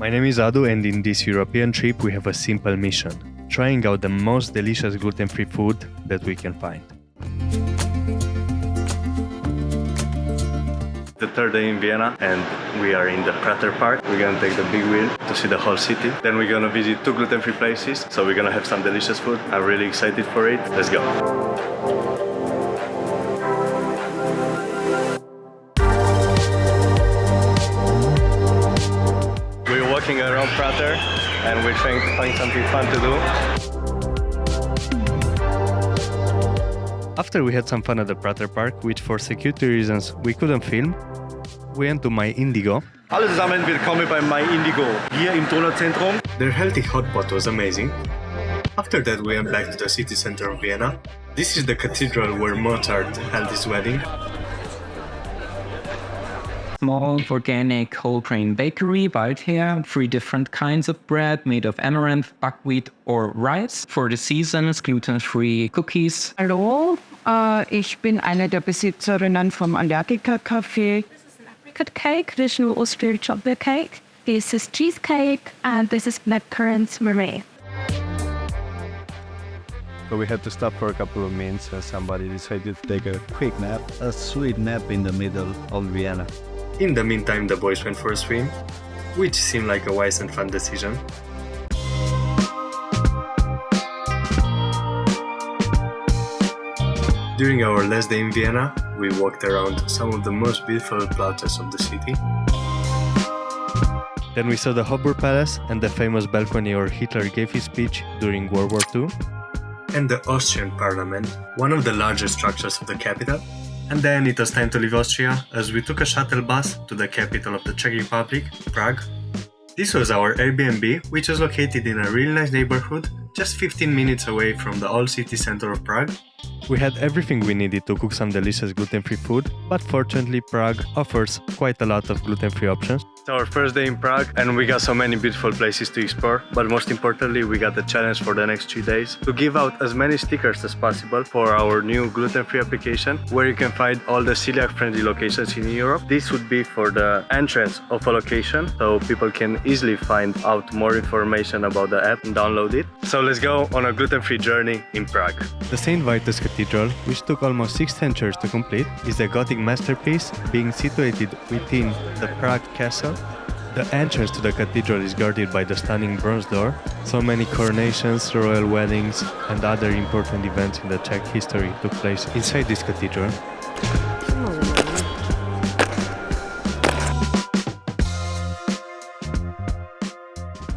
My name is Adu, and in this European trip we have a simple mission: trying out the most delicious gluten-free food that we can find. The third day in Vienna, and we are in the Prater Park. We're gonna take the big wheel to see the whole city. Then we're gonna visit 2 gluten-free places, so we're gonna have some delicious food. I'm really excited for it. Let's go. We're walking around Prater, and we're trying to find something fun to do. After we had some fun at the Prater Park, which for security reasons we couldn't film, we went to My Indigo. Hallo zusammen, willkommen bei My Indigo, hier im Donauzentrum. Their healthy hotpot was amazing. After that we went back to the city center of Vienna. This is the cathedral where Mozart held his wedding. Small organic whole grain bakery right here. 3 different kinds of bread made of amaranth, buckwheat or rice. For the seasons, gluten-free cookies. Hallo, ich bin eine der Besitzerinnen vom Allergiker-Café. Apricot cake, traditional Austrian chocolate cake. This is cheesecake, and this is blackcurrant meringue. So we had to stop for a couple of minutes as somebody decided to take a quick nap, a sweet nap in the middle of Vienna. In the meantime, the boys went for a swim, which seemed like a wise and fun decision. During our last day in Vienna, we walked around some of the most beautiful plazas of the city. Then we saw the Hofburg Palace and the famous balcony where Hitler gave his speech during World War II. And the Austrian Parliament, one of the largest structures of the capital. And then it was time to leave Austria as we took a shuttle bus to the capital of the Czech Republic, Prague. This was our Airbnb, which was located in a really nice neighborhood, just 15 minutes away from the old city center of Prague. We had everything we needed to cook some delicious gluten-free food, but fortunately Prague offers quite a lot of gluten-free options. It's our first day in Prague and we got so many beautiful places to explore, but most importantly we got the challenge for the next 3 days to give out as many stickers as possible for our new gluten-free application, where you can find all the celiac-friendly locations in Europe. This would be for the entrance of a location, so people can easily find out more information about the app and download it. So let's go on a gluten-free journey in Prague. The St. Vitus Cathedral, which took almost 6 centuries to complete, is a Gothic masterpiece being situated within the Prague castle. The entrance to the cathedral is guarded by the stunning bronze door. So many coronations, royal weddings and other important events in the Czech history took place inside this cathedral.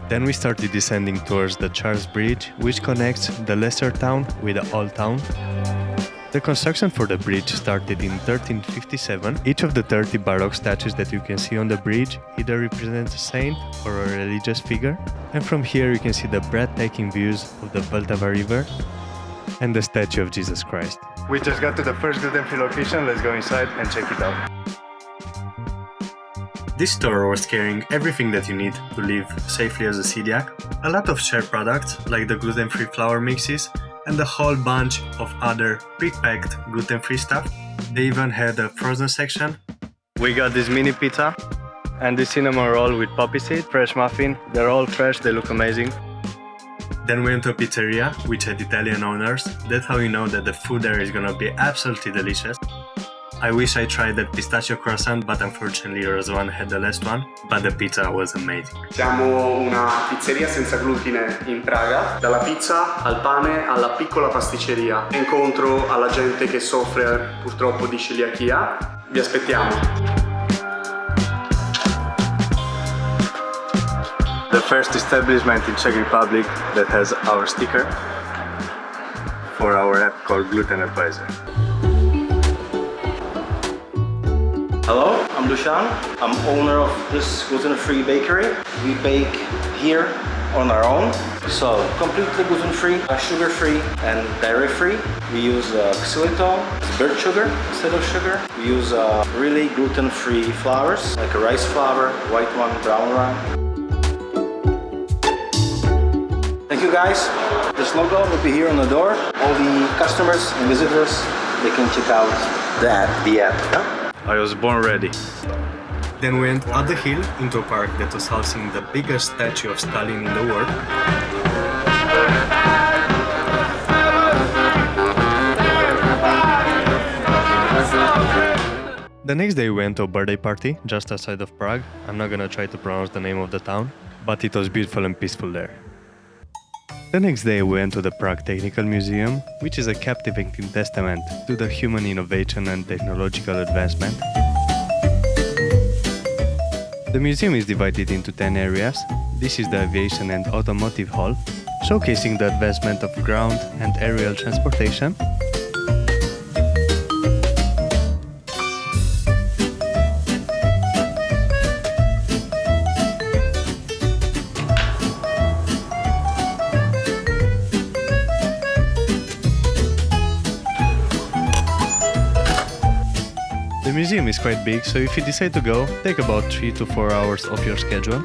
Then we started descending towards the Charles Bridge, which connects the lesser town with the old town. The construction for the bridge started in 1357. Each of the 30 Baroque statues that you can see on the bridge either represents a saint or a religious figure. And from here you can see the breathtaking views of the Vltava River and the statue of Jesus Christ. We just got to the first gluten-free location. Let's go inside and check it out. This store was carrying everything that you need to live safely as a celiac. A lot of shared products like the gluten-free flour mixes and a whole bunch of other pre-packed gluten-free stuff. They even had a frozen section. We got this mini pizza and this cinnamon roll with poppy seed, fresh muffin. They're all fresh, they look amazing. Then we went to a pizzeria which had Italian owners. That's how you know that the food there is gonna be absolutely delicious. I wish I tried that pistachio croissant, but unfortunately Rozwan had the last one, but the pizza was amazing. Siamo una pizzeria senza glutine in Praga, dalla pizza al pane alla piccola pasticceria. Incontro alla gente che soffre purtroppo di celiachia. Vi aspettiamo. The first establishment in Czech Republic that has our sticker for our app called Gluten Advisor. Hello, I'm Dushan. I'm owner of this gluten-free bakery. We bake here on our own. So completely gluten-free, sugar-free and dairy-free. We use xylitol, it's bird sugar instead of sugar. We use really gluten-free flours, like a rice flour, white one, brown one. Thank you guys. This logo will be here on the door. All the customers and visitors, they can check out the app. I was born ready. Then we went up the hill into a park that was housing the biggest statue of Stalin in the world. The next day we went to a birthday party just outside of Prague. I'm not gonna try to pronounce the name of the town, but it was beautiful and peaceful there. The next day we went to the Prague Technical Museum, which is a captivating testament to the human innovation and technological advancement. The museum is divided into 10 areas. This is the Aviation and Automotive Hall, showcasing the advancement of ground and aerial transportation. The museum is quite big, so if you decide to go, take about 3 to 4 hours off your schedule.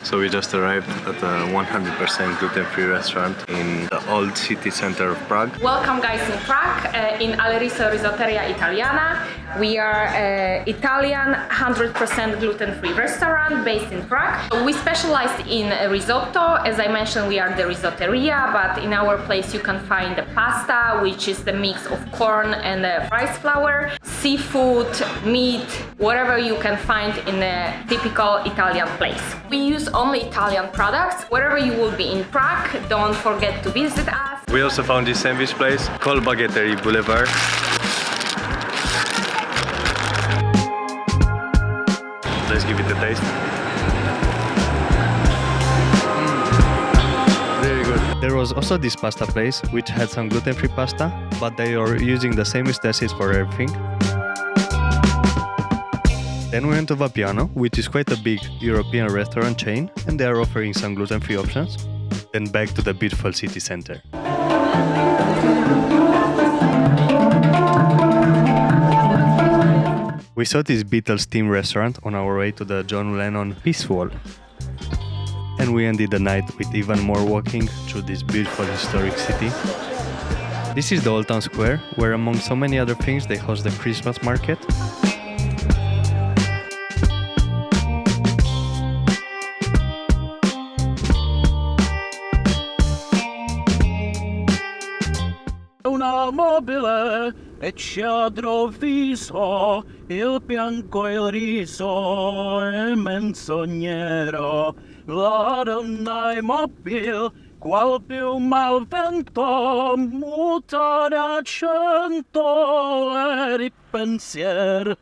So we just arrived at a 100% gluten-free restaurant in the old city center of Prague. Welcome guys in Prague, in Aleriso Risotteria Italiana. We are an Italian 100% gluten-free restaurant based in Prague. We specialize in risotto. As I mentioned, we are the risotteria, but in our place you can find the pasta, which is the mix of corn and rice flour, seafood, meat, whatever you can find in a typical Italian place. We use only Italian products. Wherever you will be in Prague, don't forget to visit us. We also found this sandwich place called Baguetterie Boulevard. Let's give it a taste. Very good. There was also this pasta place which had some gluten-free pasta, but they are using the same utensils for everything. Then we went to Vapiano, which is quite a big European restaurant chain, and they are offering some gluten-free options. Then back to the beautiful city center. We saw this Beetle steam restaurant on our way to the John Lennon Peace Wall. And we ended the night with even more walking through this beautiful historic city. This is the Old Town Square, where among so many other things they host the Christmas market. Una mobile e ciadro viso, il bianco e il riso è menzognero. La donna è mobile, qual piuma al vento, muta d'accento e di pensier.